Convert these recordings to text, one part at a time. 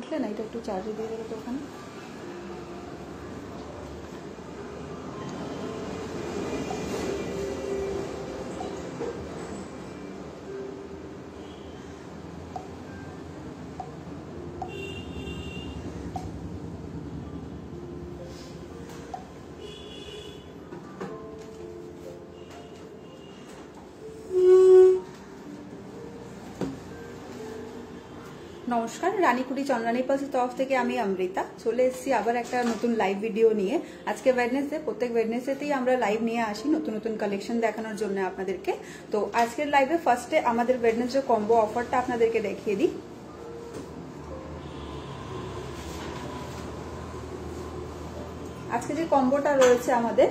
উঠলে না এটা একটু চার্জে দিয়ে দেবে তো ওখানে। নমস্কার, রানীকুড়ি চন্দ্রানী পালসের তরফ থেকে আমি অমৃতা চলে এসেছি আবার একটা নতুন লাইভ ভিডিও নিয়ে। আজকে ওয়েডনেসডে, প্রত্যেক ওয়েডনেসডেতেই আমরা লাইভ নিয়ে আসি নতুন নতুন কালেকশন দেখানোর জন্য আপনাদেরকে। তো আজকের লাইভে ফার্স্টে আমাদের ওয়েডনেসডে কম্বো অফারটা আপনাদেরকে দেখিয়ে দিই। আজকে যে কম্বোটা রয়েছে আমাদের,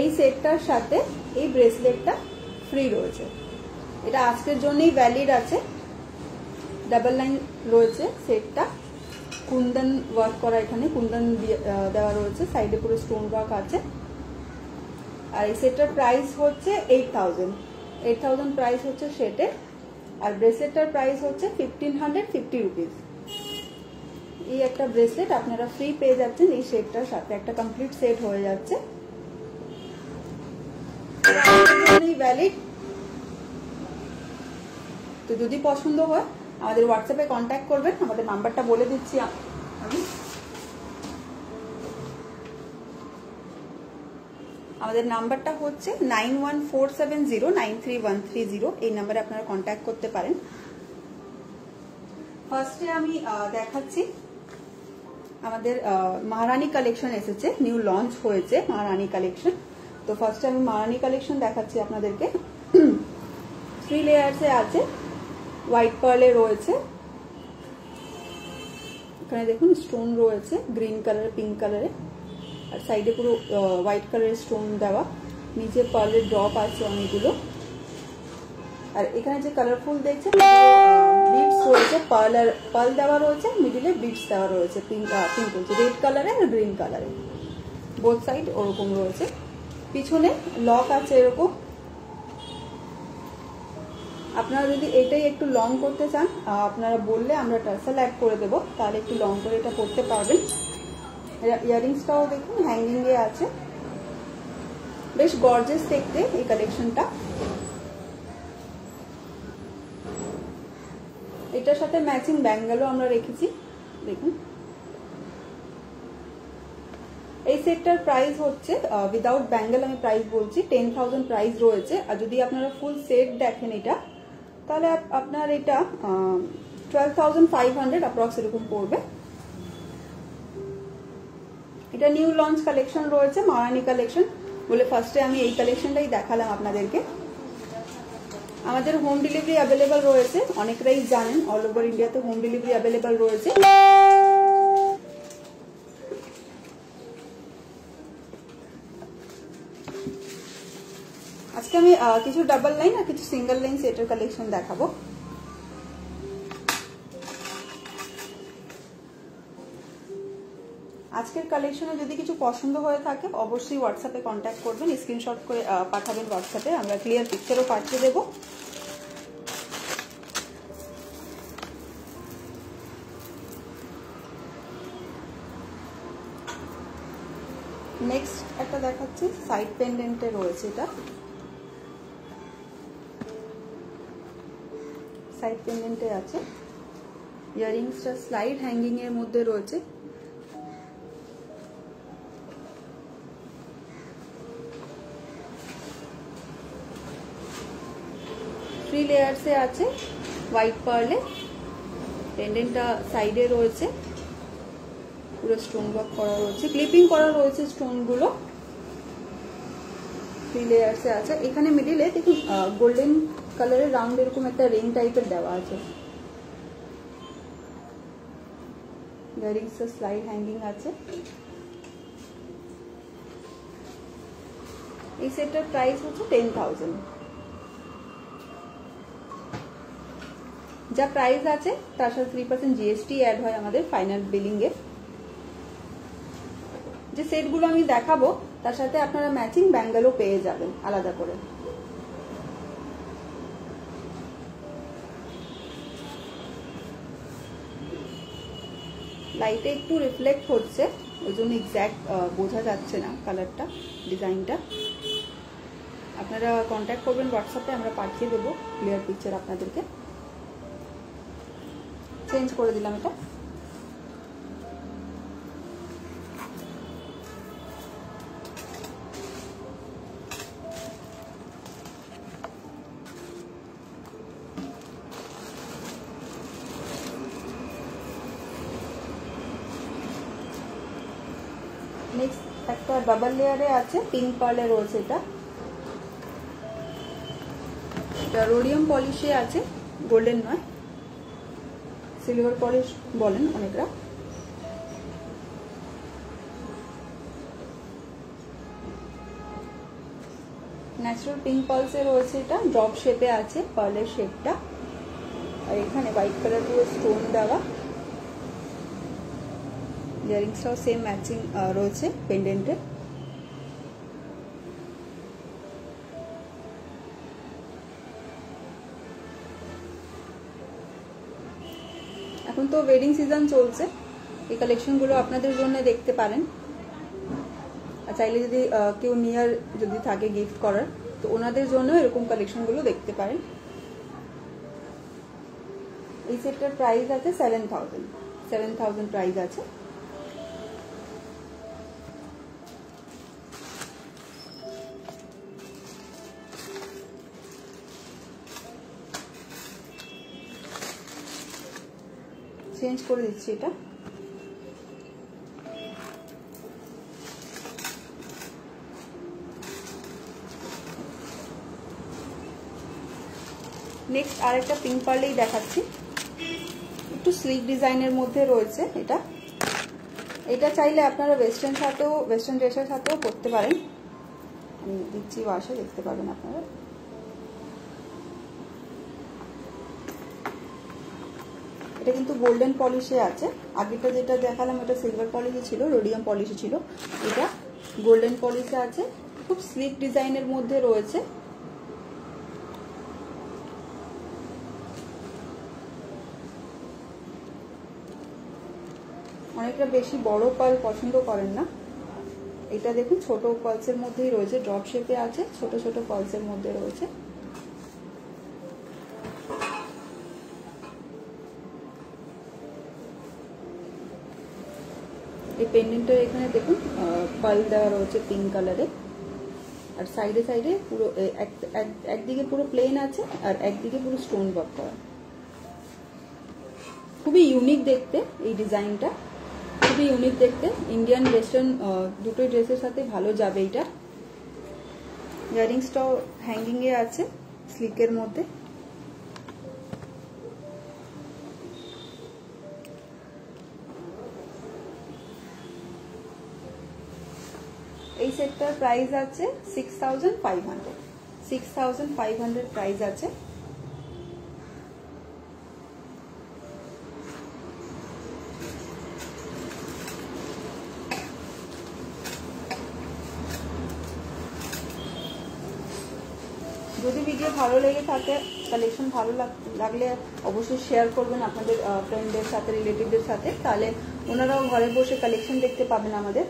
এই সেটটার সাথে এই ব্রেসলেটটা ফ্রি রয়েছে। এটা আজকের জন্যই ভ্যালিড আছে। ডাবল লাইন রয়েছে সেটটা, কুন্দন ওয়ার্ক করা, এখানে কুন্দন দেওয়া রয়েছে, সাইডে পুরো স্টোন ওয়ার্ক আছে। আর এই সেটটার প্রাইস হচ্ছে 8000 প্রাইস হচ্ছে সেটে। আর ব্রেসলেটটার প্রাইস হচ্ছে 1550 রুপিস। এই একটা ব্রেসলেট আপনারা ফ্রি পেয়ে যাচ্ছেন এই সেটটার সাথে, একটা কমপ্লিট সেট হয়ে যাচ্ছে। ভ্যালিড। তো যদি পছন্দ হয় আমাদের হোয়াটসঅ্যাপে কন্ট্যাক্ট করবেন। আমাদের নাম্বারটা বলে দিচ্ছি আমি। আমাদের নাম্বারটা হচ্ছে 9147093130। এই নাম্বারে আপনারা কন্ট্যাক্ট করতে পারেন। ফার্স্টে আমি দেখাচ্ছি আমাদের মহারানী কালেকশন এসেছে, নিউ লঞ্চ হয়েছে মহারানী কালেকশন। তো ফার্স্টে আমি মহারানী কালেকশন দেখাচ্ছি আপনাদেরকে। 3 লেয়ার্সে আছে, হোয়াইট পার্লে রয়েছে। এখানে দেখুন স্টোন রয়েছে গ্রিন কালার, পিঙ্ক কালারে, আর সাইডে পুরো হোয়াইট কালারের স্টোন দেওয়া। নিচে পার্লের ড্রপ আছে অনেকগুলো। আর এখানে যে কালারফুল দেখছেন বিটস রয়েছে, পার্ল দেওয়া রয়েছে, মিডিলে বিটস দেওয়া রয়েছে, পিঙ্ক রেড কালারে আর গ্রিন কালারে, বোথ সাইড ওরকম রয়েছে। পিছনে লক আছে এরকম। আপনারা যদি এটাই একটু লং করতে চান, আপনারা বললে আমরা টার্সেল অ্যাড করে দেবো, তাহলে একটু লং করে এটা পরতে পারবেন। ইয়ারিংসটাও দেখুন হ্যাঙ্গিং এ আছে, বেশ গর্জিয়াস দেখতে এই কালেকশনটা। এটার সাথে ম্যাচিং ব্যাঙ্গেলও আমরা রেখেছি, দেখুন। এই সেটটার প্রাইস হচ্ছে উইদাউট ব্যাঙ্গেল আমি প্রাইস বলছি 10,000 প্রাইস রয়েছে। আর যদি আপনারা ফুল সেট দেখেন এটা, তাহলে আপনার এটা 12,500 অ্যাপ্রক্স এরকম পড়বে। এটা নিউ লঞ্চ কালেকশন রয়েছে, মহারানী কালেকশন বলে ফার্স্টে আমি এই কালেকশনটাই দেখালাম আপনাদেরকে। আমাদের হোম ডেলিভারি অ্যাভেলেবল রয়েছে, অনেকরাই জানেন অল ওভার ইন্ডিয়াতে হোম ডেলিভারি অ্যাভেলেবল রয়েছে। আজকে আমি কিছু ডাবল লাইন আর কিছু সিঙ্গেল লাইন সেটের কালেকশন দেখাবো। আজকের কালেকশনে যদি কিছু পছন্দ হয়ে থাকে অবশ্যই হোয়াটসঅ্যাপে কন্ট্যাক্ট করবেন, স্ক্রিনশট করে পাঠাবেন হোয়াটসঅ্যাপে, আমরা ক্লিয়ার পিকচারও পাঠিয়ে দেব। নেক্সট একটা দেখাচ্ছি, সাইড পেন্ডেন্টে রয়েছে, এটা সাইড পেন্ডেন্টে আছে। ইয়ারিংসটা স্লাইড হ্যাঙ্গিং এর মধ্যে রয়েছে। থ্রি লেয়ার্সে আছে, হোয়াইট পার্লে। পেন্ডেন্টটা সাইডে রয়েছে, পুরো স্টোন ওয়ার্ক করা রয়েছে, ক্লিপিং করা রয়েছে স্টোনগুলো। 3 লেয়ার্সে আছে। এখানে মিডিলে দেখুন গোল্ডেন কালারের রাউন্ড এরকম একটা রিং টাইপের দেওয়া আছে। ইয়ারিংসের স্লাইড হ্যাঙ্গিং আছে। এই সেটটার প্রাইস হচ্ছে 10,000। যা প্রাইস আছে তার সাথে 3% জিএসটি অ্যাড হয় আমাদের ফাইনাল বিলিং এ। যে সেটগুলো আমি দেখাবো তার সাথে আপনারা ম্যাচিং ব্যাঙ্গেলও পেয়ে যাবেন আলাদা করে। লাইটে একটু রিফ্লেক্ট হচ্ছে, ওই জন্য এক্স্যাক্ট বোঝা যাচ্ছে না কালারটা, ডিজাইনটা। আপনারা কন্ট্যাক্ট করবেন হোয়াটসঅ্যাপে, আমরা পাঠিয়ে দেবো ক্লিয়ার পিকচার আপনাদেরকে। চেঞ্জ করে দিলাম এটা। নেক্সট একটা ডাবল লেয়ারে আছে, পিঙ্ক পার্লে রয়েছে এটা। এটা রোডিয়াম পলিশে আছে, গোল্ডেন নয়, সিলভার পলিশ বলেন অনেকরা। ন্যাচারাল পিঙ্ক পালসে রয়েছে এটা, ড্রপ শেপে আছে পার্লের শেপটা, আর এখানে হোয়াইট কালার পুরো স্টোন দেওয়া। ইয়ারিংসটাও সেম ম্যাচিং রয়েছে পেন্ডেন্টে। এখন তো ওয়েডিং সিজন চলছে, এই কালেকশনগুলো আপনাদের জন্য দেখতে পারেন। আর চাইলে যদি কেউ নিয়ার যদি থাকে গিফট করার, তো ওনাদের জন্য এরকম কালেকশনগুলো দেখতে পারেন। এই সেটটার প্রাইস আছে 7,000 প্রাইস আছে। চেঞ্জ করে দিচ্ছি এটা। নেক্সট আরেকটা পিঙ্ক পার্লেই দেখাচ্ছি, একটু স্লিক ডিজাইনের মধ্যে রয়েছে এটা। এটা চাইলে আপনারা ওয়েস্টার্ন ড্রেসের সাথেও পরতে পারেন। আমি দিচ্ছি ওয়াশে, দেখতে পাবেন আপনারা। এটা কিন্তু গোল্ডেন পলিশে আছে। আগেটা যেটা দেখালাম এটা সিলভার পলিশে ছিল, রোডিয়াম পলিশে ছিল, এটা গোল্ডেন পলিশে আছে। খুব স্লিক ডিজাইনের মধ্যে রয়েছে। অনেকটা বেশি বড় পাল পছন্দ করেন না, এটা দেখুন ছোট পালসের মধ্যেই রয়েছে, ড্রপ শেপে আছে, ছোট ছোট পালসের মধ্যে রয়েছে। এই পেন্ডেন্টের এখানে দেখুন পাল দেওয়া রয়েছে পিঙ্ক কালারে, আর সাইডে সাইডে পুরো একদিকে পুরো প্লেন আছে আর একদিকে পুরো স্টোন ওয়ার্ক করা। খুবই ইউনিক দেখতে এই ডিজাইনটা, খুবই ইউনিক দেখতে। ইন্ডিয়ান ওয়েস্টার্ন দুটোই ড্রেসের সাথে ভালো যাবে এটা। ইয়ারিংসটাও হ্যাঙ্গিং এ আছে স্লিকের মধ্যে। এই সেটটার প্রাইস আছে 6,500 প্রাইস আছে। যদি ভিডিও ভালো লেগে থাকে, কালেকশন ভালো লাগলে অবশ্যই শেয়ার করবেন আপনাদের ফ্রেন্ডদের সাথে, রিলেটিভদের সাথে, তাহলে ওনারাও ঘরে বসে কালেকশন দেখতে পাবেন আমাদের।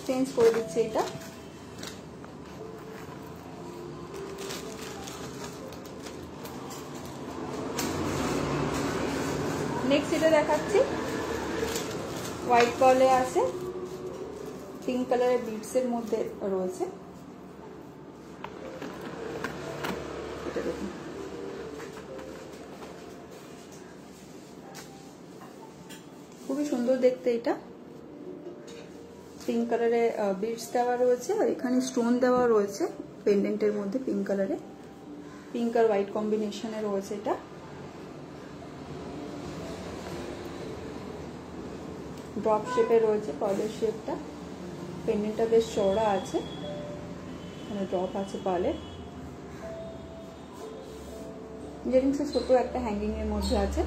চেঞ্জ করে দিচ্ছি এটা। নেক্সট এটা দেখাচ্ছি, হোয়াইট পার্লে আছে, পিঙ্ক কালারের বিটস এর মধ্যে রয়েছে। এটা দেখুন খুবই সুন্দর দেখতে। এটা পিঙ্ক কালারে বিটস দেওয়া রয়েছে আর এখানে স্টোন দেওয়া রয়েছে পেন্ডেন্টের মধ্যে পিঙ্ক কালারে, পিঙ্ক আর হোয়াইট কম্বিনেশনে রয়েছে এটা। ড্রপ শেপে রয়েছে পার্লের শেপটা, পেন্ডেন্টটা বেশ চওড়া আছে, এখানে ড্রপ আছে পার্লের। ইয়ারিংসে ছোট একটা হ্যাঙ্গিং এর মধ্যে আছে।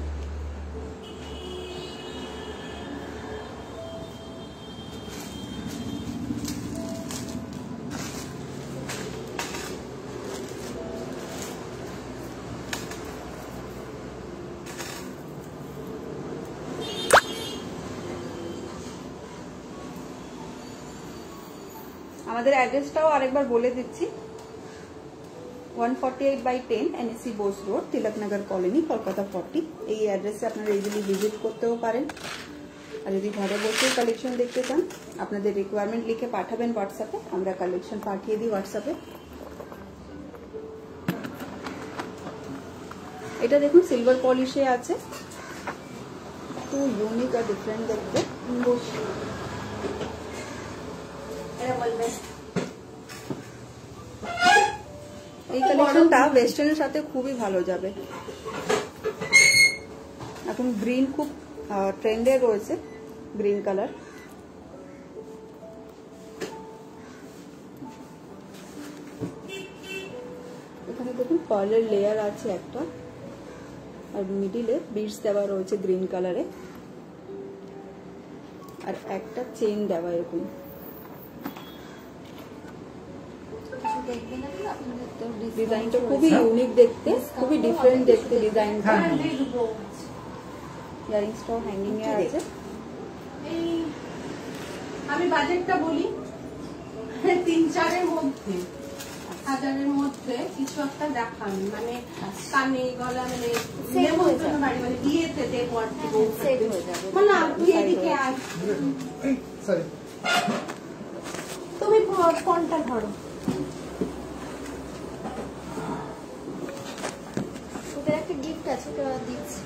আমাদের অ্যাড্রেসটাও আরেকবার বলে দিচ্ছি, 148/10 NSC Bose road, Tilaknagar colony, Kolkata 40। এই অ্যাড্রেসে আপনারা ইজিলি ভিজিট করতেও পারেন। আর যদি ঘরে বসেই কালেকশন দেখতে চান, আপনাদের রিকোয়ারমেন্ট লিখে পাঠাবেন হোয়াটসঅ্যাপে, আমরা কালেকশন পাঠিয়ে দিই হোয়াটসঅ্যাপে। এটা দেখুন সিলভার পলিশে আছে, একটু ইউনিক আর ডিফারেন্ট দেখতে। এই কালেকশনটা ওয়েস্টার্নের সাথে খুবই ভালো যাবে। এখন গ্রিন খুব ট্রেন্ডে রয়েছে, গ্রিন কালার। এখানে দেখুন পার্লের লেয়ার আছে একটা, আর মিডিলে বিডস দেওয়া রয়েছে গ্রিন কালারে, আর একটা চেইন দেওয়া এরকম। ডিজাইনটা খুবই ইউনিক দেখতে, খুবই ডিফারেন্ট দেখতে ডিজাইনটা। ইয়ারিংসটাও হ্যাঙ্গিং এ আছে। আমি বাজেটটা বলি, 3-4 মধ্যে, 1000-এর মধ্যে কিছু একটা দেখান, মানে কানে গলা, মানে বাড়ি মানে বিয়েতে দেবো আর কি, না তুই এদিকে আয়, তুমি ফোনটা ধরো। ওদের একটা গিফট আছে, ওটা দিচ্ছি।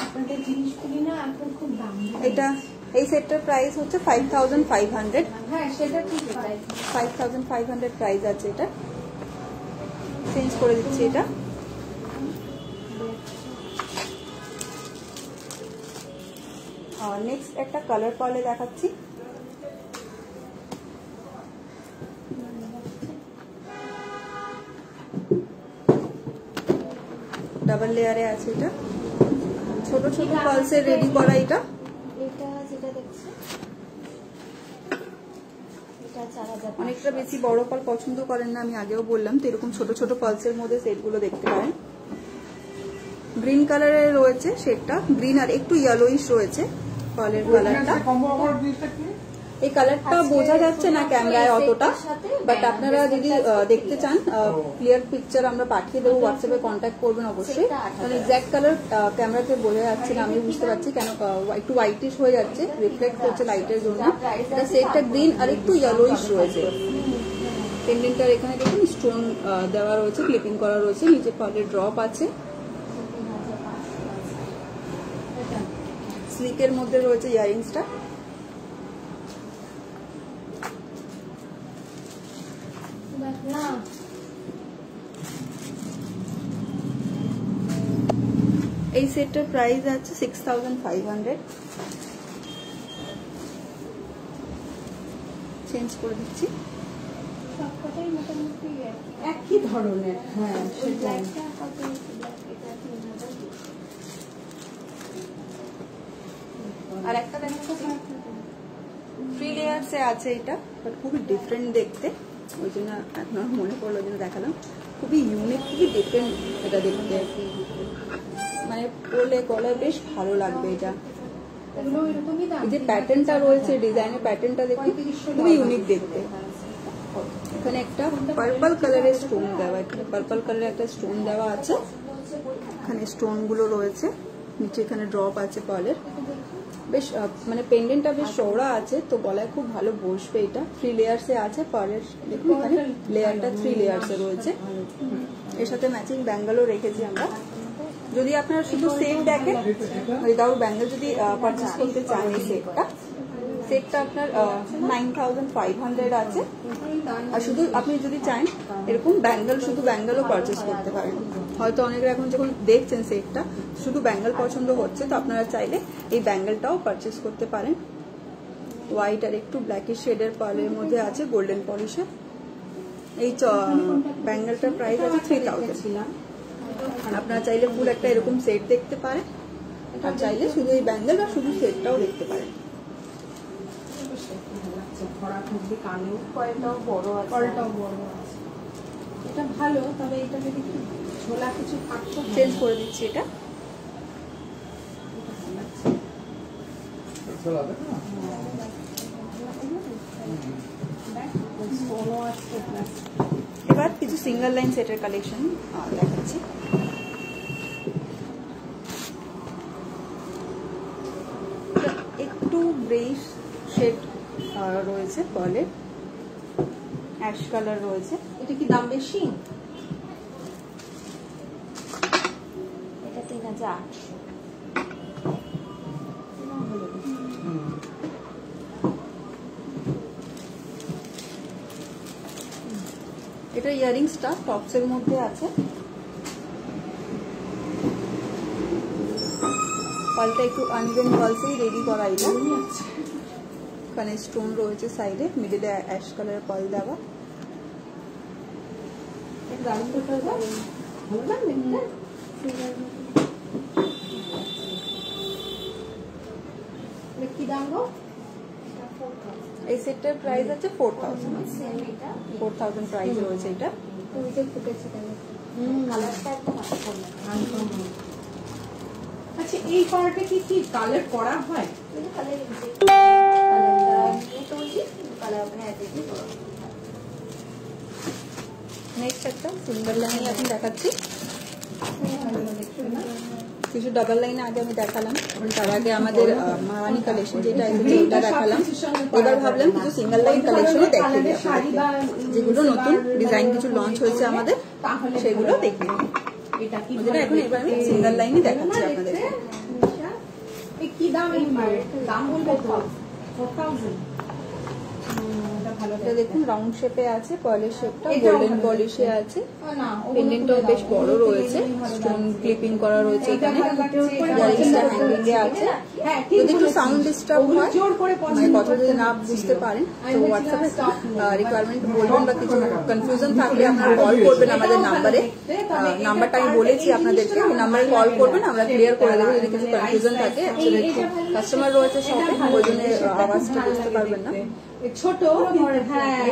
আপনাদের জিনিসগুলি না এখন খুব দাম। এটা এই সেটটার প্রাইস হচ্ছে 5500। হ্যাঁ সেটা ঠিক, 5500 প্রাইস আছে। এটা চেঞ্জ করে দিচ্ছি। এটা নেক্সট একটা কালার পার্লে দেখাচ্ছি। ডাবল লেয়ারে আছে, এটা ছোট ছোট পালসে রেডি করা। এটা যেটা দেখছি এটা 4000। অনেকটা বেশি বড় পাল পছন্দ করেন না, আমি আগেও বললাম, তো এরকম ছোট ছোট পালসের মধ্যে সেটগুলো দেখতে পারেন। গ্রিন কালারে রয়েছে সেটটা, গ্রিন আর একটু ইয়েলোইশ রয়েছে পালের কালারটা। এই কালারটা বোঝা যাচ্ছে না ক্যামেরায় অতটা, বাট আপনারা যদি দেখতে চান ক্লিয়ার পিকচার আমরা পাঠিয়ে দেবো, হোয়াটসঅ্যাপে কন্ট্যাক্ট করবেন অবশ্যই। কারণ এক্স্যাক্ট কালার ক্যামেরাতে বোঝা যাচ্ছে না, আমি বুঝতে পারছি কেন একটু হোয়াইটিশ হয়ে যাচ্ছে, রিফ্লেক্ট করছে লাইটের জন্য। এটা সেটটা গ্রিন আর একটু ইয়েলোইশ রয়েছে। পেন্ডেন্টটার এখানে দেখুন স্টোন দেওয়া রয়েছে, ক্লিপিং করা রয়েছে, নিচে পালের ড্রপ আছে। স্লিকের মধ্যে রয়েছে ইয়ারিংসটা। এই সেটটার প্রাইস আছে 6500। চেঞ্জ করে দিচ্ছি। সবকটাই মোটামুটি একই ধরনের। হ্যাঁ সেটাই। আর একটা দেখো থ্রি লেয়ার্সে আছে এটা, বাট খুবই ডিফারেন্ট দেখতে, ওই জন্য এখন মনে পড়লো, ওই জন্য দেখালাম। খুবই ইউনিক, খুবই ডিফারেন্ট এটা দেখতে, মানে পরলে গলায় বেশ ভালো লাগবে। এটা এই যে প্যাটার্নটা রয়েছে, ডিজাইনের প্যাটার্নটা দেখতে খুবই ইউনিক দেখতে। এখানে একটা পার্পল কালারের স্টোন দেওয়া, এখানে পার্পল কালারের একটা স্টোন দেওয়া আছে, এখানে স্টোন গুলো রয়েছে, নিচে এখানে ড্রপ আছে পার্লের। বেশ মানে পেন্ডেন্টটা বেশ চওড়া আছে, তো গলায় খুব ভালো বসবে। এটা 3 লেয়ার্সে আছে পার্লের, দেখুন এখানে লেয়ারটা 3 লেয়ার্সে রয়েছে। এর সাথে ম্যাচিং ব্যাঙ্গেলও রেখেছি আমরা। যদি আপনারা শুধু সেট দেখেন উইদাউট ব্যাঙ্গেল যদি পারচেস করতে চান, এই সেটটা আপনার 9500 আছে। আর শুধু আপনি যদি চান এরকম ব্যাঙ্গেল, শুধু ব্যাঙ্গেলও পারচেস করতে পারেন। হয়তো অনেকের এখন যখন দেখছেন সেটটা শুধু ব্যাঙ্গেল পছন্দ হচ্ছে, তো আপনারা চাইলে এই ব্যাঙ্গেলটাও পারচেস করতে পারেন। হোয়াইট আর একটু ব্ল্যাকিশ শেডের পার্লের মধ্যে আছে, গোল্ডেন পলিশের। এই ব্যাঙ্গেলটার প্রাইস আছে 3000। আপনারা চাইলে ফুল একটা এরকম সেট দেখতে পারেন, আর চাইলে শুধু এই ব্যাঙ্গেল বা শুধু সেটটাও দেখতে পারেন। এটা ভালো, তবে এটা যদি ঝোলা কিছু থাকতো। চেঞ্জ করে দিচ্ছি। এটা এবার কিছু সিঙ্গেল লাইন সেটের কালেকশন দেখাচ্ছি। একটু গ্রেইশ শেড রয়েছে, পার্লের অ্যাশ কালার রয়েছে। এটা কি দাম বেশি? এটা 3000। এটা ইয়ারিংসটা টপসের মধ্যে আছে, পালটা একটু আনইভেন পালসেই রেডি করা। এটা এখানে স্টোন রয়েছে সাইডে, মিডিলে অ্যাশ কালারের পাল দেওয়া। কি দাম গো? এই সেটটার প্রাইস আছে 4000। সেম এটা 4000 প্রাইস রয়েছে এটা। তুমি যে ফুটেছে তাহলে কালারটা একদম আলাদা। আচ্ছা, এই পার্টে কি কি কালার করা হয়? কিন্তু কালারটা নিয়ে তৈরি, কালার ওখানে অ্যাড করে। নেক্সট একটা সিঙ্গেল লাইন এখন দেখাচ্ছি। কিছু ডাবল লাইন আগে আমি দেখালাম, তার আগে আমাদের মারানি কালেকশন যেটা এসেছে ওটা দেখালাম। এবার ভাবলাম কিছু সিঙ্গেল লাইন কালেকশনে দেখিয়ে দিই আপনাদেরকে, যেগুলো নতুন ডিজাইন কিছু লঞ্চ হয়েছে আমাদের, সেগুলো দেখিয়ে দিই। এটা কি এখন এবার আমি সিঙ্গেল লাইনই দেখাচ্ছি আপনাদেরকে। কি দাম? এই দাম বলবো 4000। এটা দেখুন রাউন্ড শেপে আছে, পার্লের শেপটা গোল্ডেন পলিশে আছে, পেন্ডেন্টটাও বেশ বড় রয়েছে, স্টোন ক্লিপিং করা রয়েছে এখানে, ইয়ারিংসটা হ্যাঙ্গিং এ আছে। যদি একটু সাউন্ড ডিস্টার্ব হয়, মানে কথা যদি না বুঝতে পারেন তো হোয়াটসঅ্যাপে রিকোয়ারমেন্ট বলবেন, বা কিছু কনফিউশন থাকলে আপনারা কল করবেন আমাদের নাম্বারে। নাম্বারটা আমি বলেছি আপনাদেরকে, ওই নাম্বারে কল করবেন, আমরা ক্লিয়ার করে দেবো যদি কিছু কনফিউশন থাকে। কাস্টমার রয়েছে শপে, ওই জন্য আওয়াজটা বুঝতে পারবেন না। ছোট, হ্যাঁ,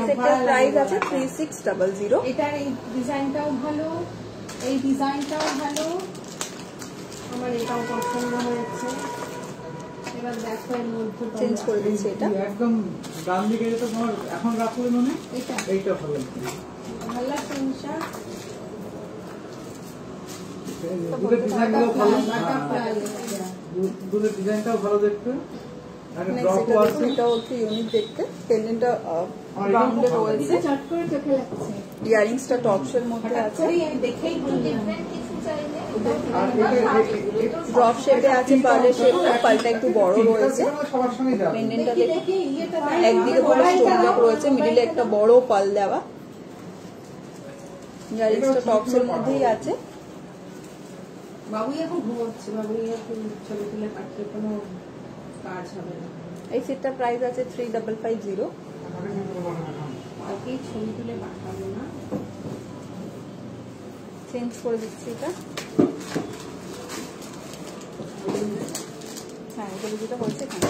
প্রাইস আছে 3600। এটার এই ডিজাইনটাও ভালো, এই ডিজাইনটাও ভালো, আমার এটাও পছন্দ হয়েছে। এবার দেখো এর মধ্যে চেঞ্জ করে দিচ্ছি, এটা একদম ডান দিকে যেটা তোমার এখন রাখলে মানে এইটা ভালো ভালো লাগছে নিশা। দুধের ডিজাইনটাও ভালো, দুধের ডিজাইনটাও ভালো দেখতে। এটাও একটু ইউনিক দেখতে, পেন্ডেন্টটা রাউন্ডে রয়েছে, ইয়ারিংসটা টপসের মধ্যে আছে, দেখেই ড্রপ শেপে আছে, পার্লের শেপটা, পালটা একটু বড় রয়েছে, পেন্ডেন্টটা দেখে একদিকে পুরো স্টোন ওয়ার্ক রয়েছে, মিডিলে একটা বড় পাল দেওয়া, ইয়ারিংসটা টপসের মধ্যেই আছে। বাবু এখন ঘুমোচ্ছে, বাবু এখন ছবি তুলে পাঠিয়ে কোনো কাজ হবে না। এই সেটটার প্রাইস আছে 3550। ওকে ছবি তুলে পাঠাবো না, চেঞ্জ করে দিচ্ছি এটা। হ্যাঁ, এগুলো যেটা হয়েছে এখানে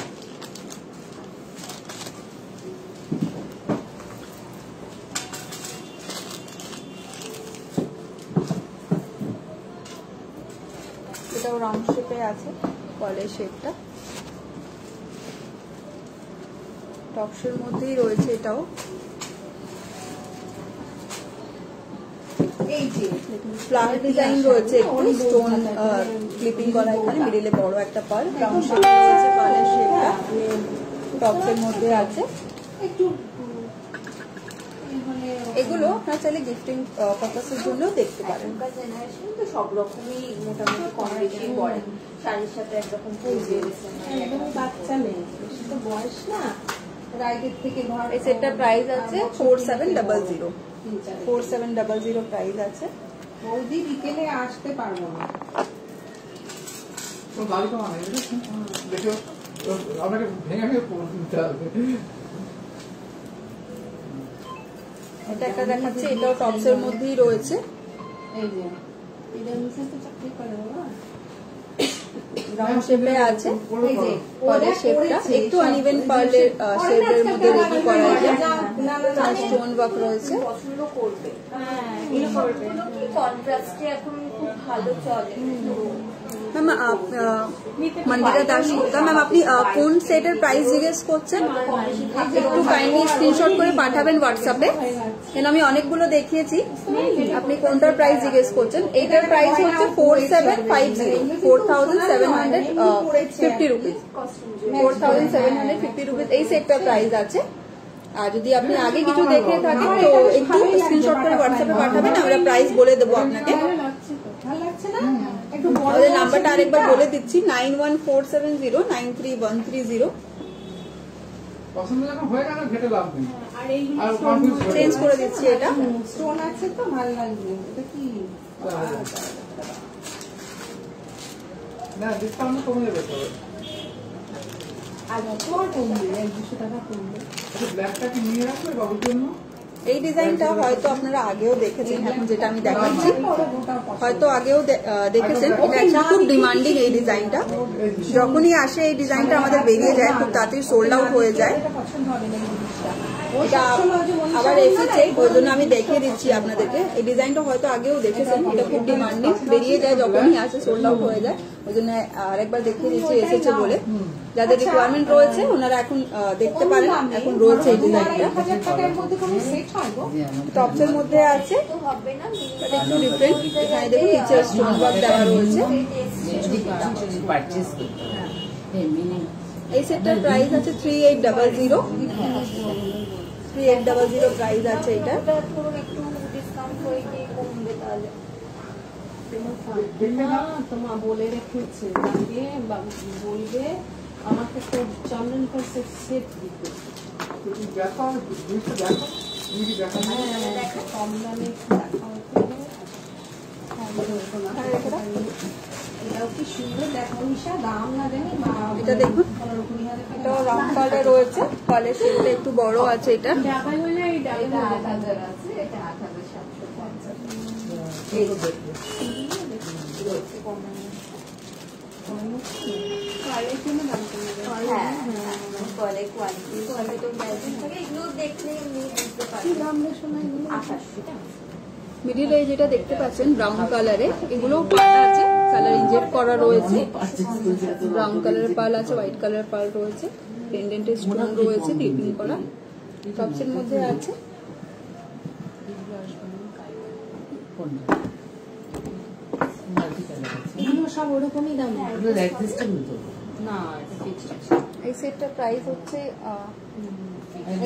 এটাও রাউন্ড শেপে আছে, কলের শেপটা টপসের মধ্যেই রয়েছে। এটাও এই যে ফ্লাওয়ার ডিজাইন রয়েছে, একটু স্টোন ক্লিপিং করা, এখানে মিডিলে বড় একটা পার্ল, রাউন্ড শেপে রয়েছে, পার্লের শেপটা টপসের মধ্যে আছে। একটু এগুলো আপনারা চাইলে গিফটিং পারপাসের জন্য দেখতে পারেন। এখনকার জেনারেশন তো সব রকমই মোটামুটি কম বেশি পড়ে, শাড়ির সাথে একরকম একদম বাচ্চা মেয়ে, বেশি তো বয়স না, রাইডের থেকে ধর। এই সেটটার প্রাইস আছে 4700। 4700 প্রাইস আছে। বৌদি বিকেলে আসতে পারবো না, গাড়ি তো মানে দেখো আপনাকে ভেঙে ভেঙে নিতে হবে। এটা একটা দেখাচ্ছি, এটাও টপসের মধ্যেই রয়েছে, এই যে এটা মিসেস তো চাকরি করে বাবা, রাউন্ড শেপে আছে, পার্লের শেপটা একটু আনইভেন পার্লের শেপের মধ্যে রেডি করা আছে, স্টোন ওয়ার্ক রয়েছে। পছন্দ করবে, হ্যাঁ এগুলো করবে, কন্ট্রাস্টে এখন খুব ভালো চলে। ম্যাম মন্দিরা দাশগুপ্তা ম্যাম, আপনি কোন সেটের প্রাইস জিজ্ঞেস করছেন? একটু কাইন্ডলি স্ক্রিনশট করে পাঠাবেন হোয়াটসঅ্যাপে, কেন আমি অনেকগুলো দেখিয়েছি। আপনি কোনটার প্রাইস জিজ্ঞেস করছেন? এইটার প্রাইস হচ্ছে 4750, 4750 রুপিস, 4750 রুপিস এই সেটটার প্রাইস আছে। আর যদি আপনি আগে কিছু দেখে থাকেন তো একটু স্ক্রিনশট করে হোয়াটসঅ্যাপে পাঠাবেন, আমরা প্রাইস বলে দেবো আপনাকে। আমাদের নাম্বারটা আরেকবার বলে দিচ্ছি, 9147093130। পছন্দ যখন হয়ে গেল ঘেটে লাভ নেই। আর এই চেঞ্জ করে দিচ্ছি এটা। স্টোন আছে তো ভালো লাগবে। এটা কি না ডিসকাউন্ট কমে যাবে তবে। আর তোমার কমবে 100-200 টাকা কমবে। আচ্ছা ব্ল্যাকটা কি নিয়ে রাখবে বাবুর জন্য? এই ডিজাইনটা হয়তো আপনারা আগেও দেখেছেন, এখন যেটা আমি দেখাচ্ছি হয়তো আগেও দেখেছেন। এটা অ্যাকচুয়ালি খুব ডিমান্ডিং এই ডিজাইনটা, যখনই আসে এই ডিজাইনটা আমাদের বেরিয়ে যায়, খুব তাড়াতাড়ি সোল্ড আউট হয়ে যায়। এটা আবার এসেছে ওই জন্য আমি দেখিয়ে দিচ্ছি আপনাদেরকে। এই ডিজাইনটা হয়তো আগেও দেখেছেন, এটা খুব ডিমান্ডিং, বেরিয়ে যায় যখনই আসে, সোল্ড আউট হয়ে যায়। ওই জন্য আরেকবার দেখিয়ে দিচ্ছি এসেছে বলে। যাদের রিকোয়ারমেন্ট রয়েছে ওনারা এখন দেখতে পারেন, এখন রয়েছে এই ডিজাইনটা। টপসের মধ্যে আছে, একটু ডিফারেন্ট। এখানে দেখুন নিচে স্টোন ওয়ার্ক দেওয়া রয়েছে। এই সেটটার প্রাইস আছে 3800, 3800 প্রাইস আছে এটা। একটু ডিসকাউন্ট হয়ে গিয়ে কমবে তাহলে। তোমার বলে রেখেছে বলবে আমাকে তো চন্দন সেট দিতে। তুমি দেখো, জিনিসটা দেখো, তুমি কি দেখো? কম দামে এটাও কি সুন্দর দেখো নিশা, দাম না জানি। এটা দেখুন, এটা রাউন্ড কালার রয়েছে, কলের শেপটা একটু বড় আছে। এটা ডাবল হলে এই ডাবল 8000 আছে, এটা 8750। কালের জন্য দাম কমে যাবে। হ্যাঁ বলে কোয়ালিটি তো ম্যাচিং থাকে, এগুলো দেখলে এমনি বুঝতে পারি। কি দাম রে শোনা এগুলো? 88 টাকা। মিডিলে যেটা দেখতে পাচ্ছেন ব্রাউন কালারে, এগুলো পাল আছে, কালার ইনজেক্ট করা রয়েছে। ব্রাউন কালারের পাল আছে, হোয়াইট কালারের পাল রয়েছে, পেন্ডেন্টের স্টোন রয়েছে ক্লিপিং করা। টপসের মধ্যে আছে। এগুলো সব ওরকমই দাম। না এটা ফিক্সড আছে। এই সেটটার প্রাইস হচ্ছে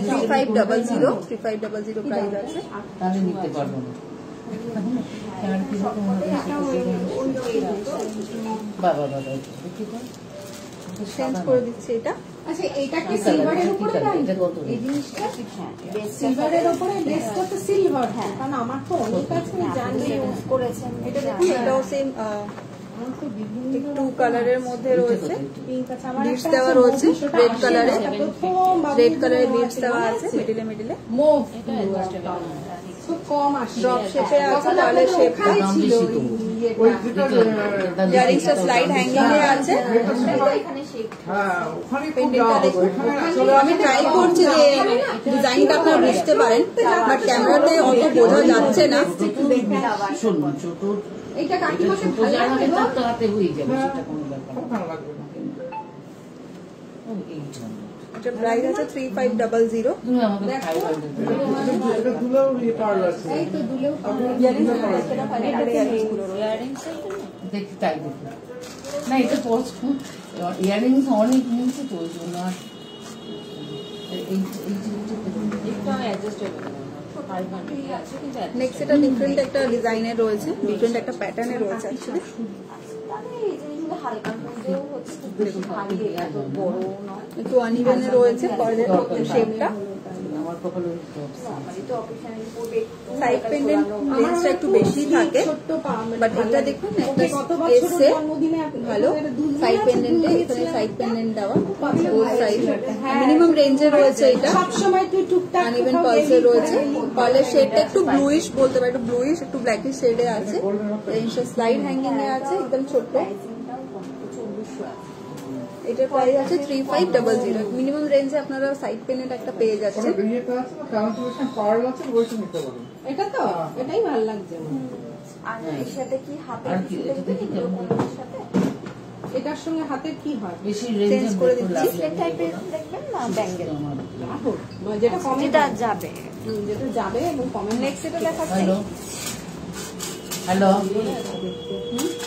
3500 প্রাইস আছে। তাহলে নিতে পারবো না। বাবা বাবা চেঞ্জ করে দিচ্ছি এটা। আচ্ছা এটা কি সিলভারের উপরে দাম? এটা কত? এই জিনিসটা সিলভারের উপরে বেসটা তো সিলভার। হ্যাঁ কারণ আমার তো অনেক আছে আমি জানি ইউজ করেছেন। এটা দেখুন, এটাও সেম একটু কালারের মধ্যে রয়েছে, পিঙ্ক আছে আমার। বিটস দেওয়া রয়েছে রেড কালারে, রেড কালারের বিটস দেওয়া আছে মিডিলে মিডিলে। মুভ খুব কম আসে। ড্রপ শেপে আছে, কলের শেপটা ছিল ওই যেটা ইয়ারিংসটা স্লাইড হ্যাঙ্গিং এ আছে। এখানে শেপ হ্যাঁ ওখানে খুব পেন্ডিংটা দাম দেখুন। এখানে চলো আমি ট্রাই করছি যে ডিজাইনটা আপনারা বুঝতে পারেন, বাট ক্যামেরাতে অত বোঝা যাচ্ছে না। শুনুন ছোট এইটা কাকিমাকে ছোট ভালো জায়গাতে লাগবে। তার তো হাতে হয়ে যাবে, সেটা কোনো ব্যাপার খুব ভালো লাগবে। না। এই জন্য। এটার প্রাইস আছে 3500। তুমি আমাকে 500 এটা দুলেও পার্ল আছে। এই তো দুলেও দেখি তাই দেখি না, এটা ইয়ারিংস অনেক নিয়েছে তো ওই জন্য। আর এই নেক্সট এটা ডিফারেন্ট একটা ডিজাইনের রয়েছে, ডিফারেন্ট একটা প্যাটার্নে রয়েছে অ্যাকচুয়ালি। তাহলে এই জিনিসগুলো হালকার মধ্যেও হচ্ছে, খুব বেশি ভারী এত বড় নয়। একটু অনইভেনে রয়েছে কলের শেপটা। আমার কপালে আমারই তো অকেশনালি পড়বে। সাইড পেন্ডেন্ট লেন্সটা একটু বেশি থাকে, ছোট্ট পা বাট এটা দেখুন একটা কত বছরের এসে জন্মদিনে ভালো সাইড পেন্ডেন্টে, এখানে সাইড পেন্ডেন্ট দেওয়া, বোথ সাইড মিনিমাম রেঞ্জে রয়েছে এটা। সব সময় তুই টুকটাক আনইভেন পালসে রয়েছে, পালের শেডটা একটু ব্লুইশ বলতে পারি, একটু ব্লুইশ একটু ব্ল্যাকিশ শেডে আছে। রেঞ্জটা স্লাইড হ্যাঙ্গিং এ আছে, একদম ছোট্ট। এটার প্রাইস আছে 3500। মিনিমাম রেঞ্জে আপনারা সাইড পেন্ডেন্ট একটা পেয়ে যাচ্ছেন। ইয়েটা আছে না, ট্রান্সলেশন পার্ল আছে, ওইটা নিতে পারেন। এটা তো এটাই ভালো লাগছে। আর এর সাথে কি হাতে আর কি, কিছু এটাতে দেখবে কি এগুলো করবো? কোনটার সাথে? এটার সঙ্গে হাতের কি হয়? বেশি Change রেঞ্জ করে করে দিচ্ছি। লাগবে টাইপের দেখবেন না ব্যাঙ্গেল, যেটা কমে যেটা যাবে। যেটা যাবে এবং কমে। নেক্সট এটা দেখাচ্ছি। হ্যালো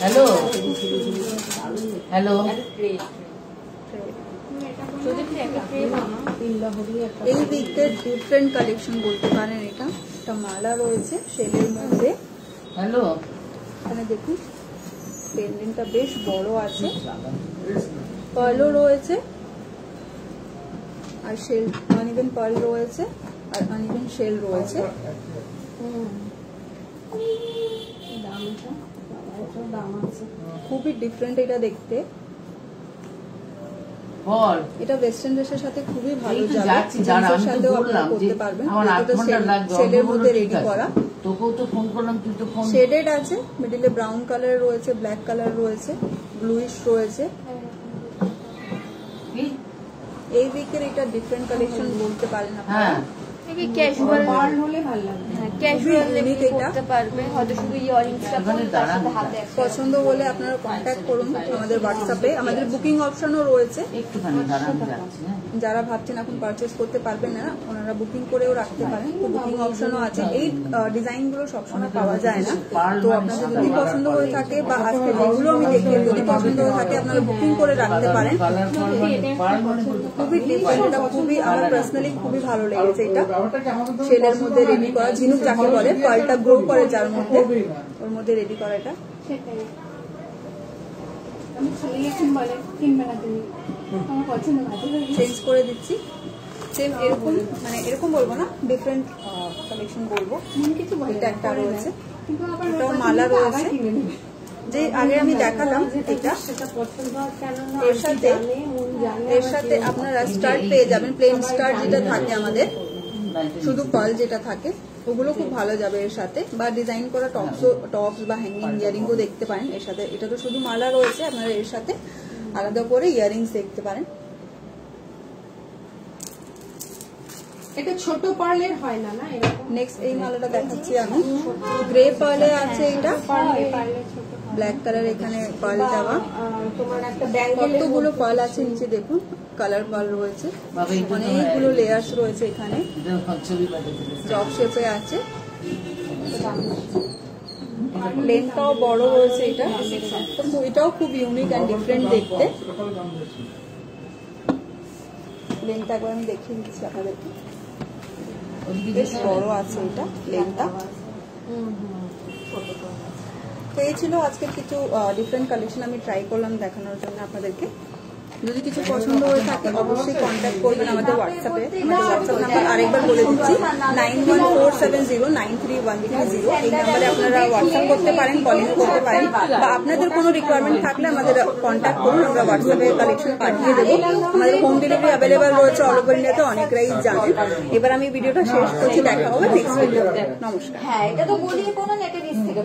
হ্যালো হ্যালো হ্যালো এই উইকের ডিফারেন্ট কালেকশন বলতে পারেন। এটা একটা মালা রয়েছে শেলের মধ্যে। হ্যালো এখানে দেখুন পেন্ডেন্টটা বেশ বড় আছে, পার্লও রয়েছে আর শেল, আনইভেন পার্ল রয়েছে আর আনইভেন শেল রয়েছে। খুবই ডিফারেন্ট এটা দেখতে। বল এটা ওয়েস্টার্ন ড্রেসের সাথে খুবই ভালো এই তো যাবে, যাচ্ছি, দাঁড়া, আমি তো সাথেও বললাম আপনারা যে করতে পারবেন। আমার 8 এটা ঘন্টা লাগবে, শেলের মধ্যে ঠিক রেডি আছে। করা, তোকেও তো ফোন করলাম, তুই তো ফোন শেডেড আছে, মিডিলে ব্রাউন কালার রয়েছে, ব্ল্যাক কালার রয়েছে, ব্লুইশ রয়েছে। কি? এই উইকের এটা ডিফারেন্ট কালেকশন বলতে পারেন আপনারা। হ্যাঁ মেবি ক্যাজুয়াল, পার্ল হলে ভালো লাগবে। ক্যাজুয়াল unique এটা। করতে পারবে, হয়তো শুধু ইয়ারিংসটা এখানে তার সাথে দাঁড়ান। হাতে একটা পছন্দ হলে আপনারা কন্ট্যাক্ট করুন আমাদের হোয়াটসঅ্যাপে। আমাদের বুকিং অপশনও রয়েছে। একটুখানি দাঁড়ান যাচ্ছি। হ্যাঁ যারা ভাবছেন এখন পারচেস করতে পারবেন না, ওনারা বুকিং করেও রাখতে পারেন। তো বুকিং অপশনও আছে। এই ডিজাইনগুলো সবসময় পাওয়া যায় না, তো আপনাদের যদি পছন্দ হয়ে থাকে বা আজকে যেগুলো আমি দেখি যদি পছন্দ হয়ে থাকে আপনারা বুকিং করে রাখতে পারেন। কালার পার মানে খুবই ডিফারেন্ট, এটা খুবই আমার পার্সোনালি খুবই ভালো লেগেছে। এটা শেলের মধ্যে রেডি করা, ঝিনুক যাকে বলে, পার্লটা গ্রো করে যার মধ্যে, ওর মধ্যে রেডি করা। এটা আমি খালি এখন বলে কিনবে না তুমি, আমার পছন্দ ভালো লাগে। চেঞ্জ করে দিচ্ছি। সেম এরকম, মানে এরকম বলবো না, ডিফারেন্ট কালেকশন বলবো। কিছু বলে এটা একটা রয়েছে, কিন্তু আবার এটাও মালা রয়েছে। কিনে নেবে। যে আগে আমি দেখালাম এটা, সেটা পছন্দ হয় কেন না, এর সাথে মন জানে। এর সাথে আপনারা স্টার্ট পেয়ে যাবেন, প্লেন স্টার্ট যেটা থাকে আমাদের, শুধু পার্ল যেটা থাকে, ওগুলো খুব ভালো যাবে এর সাথে। বা ডিজাইন করা টপস বা হ্যাঙ্গিং ইয়ারিংও দেখতে পারেন এর সাথে। এটা তো শুধু মালা রয়েছে, আপনারা এর সাথে আলাদা করে ইয়ারিংস দেখতে পারেন। এটা ছোট পার্লের হয় না, না এরকম নেক্সট এই মালাটা দেখাচ্ছি আমি, গ্রে পার্লে আছে। এটা পার্লের ছোট ব্ল্যাক কালার, এখানে পার্ল দেওয়া। তোমার একটা ব্যাঙ্গেলের কতগুলো পার্ল আছে নিচে দেখুন, কালার পার্ল রয়েছে, বাবা এই অনেকগুলো লেয়ার্স রয়েছে এখানে, ছবি পাঠিয়েছিল জব শেপে আছে। লেন্থটাও বড় রয়েছে এটা, তো এটাও খুব ইউনিক অ্যান্ড ডিফারেন্ট দেখতে। লেন্থটা একবার আমি দেখিয়ে দিচ্ছি আপনাদেরকে, বেশ বড় আছে এটা লেন্থটা। তো এই ছিল আজকে কিছু ডিফারেন্ট কালেকশন আমি ট্রাই করলাম দেখানোর জন্য আপনাদেরকে। যদি কিছু পছন্দ হয়ে থাকে অবশ্যই কন্ট্যাক্ট করবেন আমাদের হোয়াটসঅ্যাপে। আমাদের হোয়াটসঅ্যাপ নাম্বার আরেকবার বলে দিচ্ছি, 9147093130। এই নাম্বারে আপনারা হোয়াটসঅ্যাপ করতে পারেন, কলিং করতে পারেন, বা আপনাদের কোনো রিকোয়ারমেন্ট থাকলে আমাদের কন্ট্যাক্ট করুন, আমরা হোয়াটসঅ্যাপে কালেকশন পাঠিয়ে দেবো। আমাদের হোম ডেলিভারি অ্যাভেলেবেল রয়েছে অল ওভার ইন্ডিয়াতে, অনেকরাই জানেন। এবার আমি ভিডিওটা শেষ করছি, দেখা হবে নেক্সট ভিডিও। নমস্কার। হ্যাঁ, এটা তো বলি কোনো নেটের থেকে